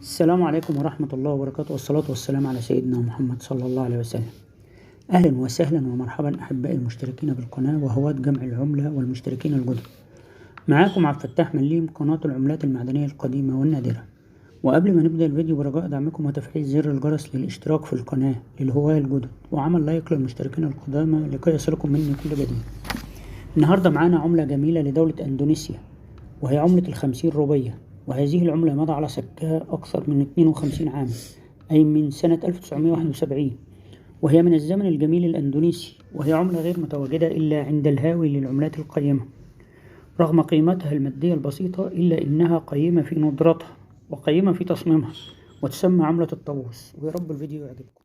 السلام عليكم ورحمة الله وبركاته، والصلاة والسلام على سيدنا محمد صلى الله عليه وسلم. أهلا وسهلا ومرحبا أحبائي المشتركين بالقناة وهواة جمع العملة والمشتركين الجدد. معاكم عبد الفتاح مليم، قناة العملات المعدنية القديمة والنادرة. وقبل ما نبدأ الفيديو برجاء دعمكم وتفعيل زر الجرس للاشتراك في القناة للهواة الجدد، وعمل لايك للمشتركين القدامى لكي يصلكم مني كل جديد. النهاردة معانا عملة جميلة لدولة أندونيسيا، وهي عملة 50 روبية، وهذه العملة مضى على سكها أكثر من 52 عاما، أي من سنة 1971، وهي من الزمن الجميل الأندونيسي، وهي عملة غير متواجدة إلا عند الهاوي للعملات القيمة. رغم قيمتها المادية البسيطة إلا إنها قيمة في ندرتها وقيمة في تصميمها، وتسمى عملة الطاووس. ويا رب الفيديو يعجبكم.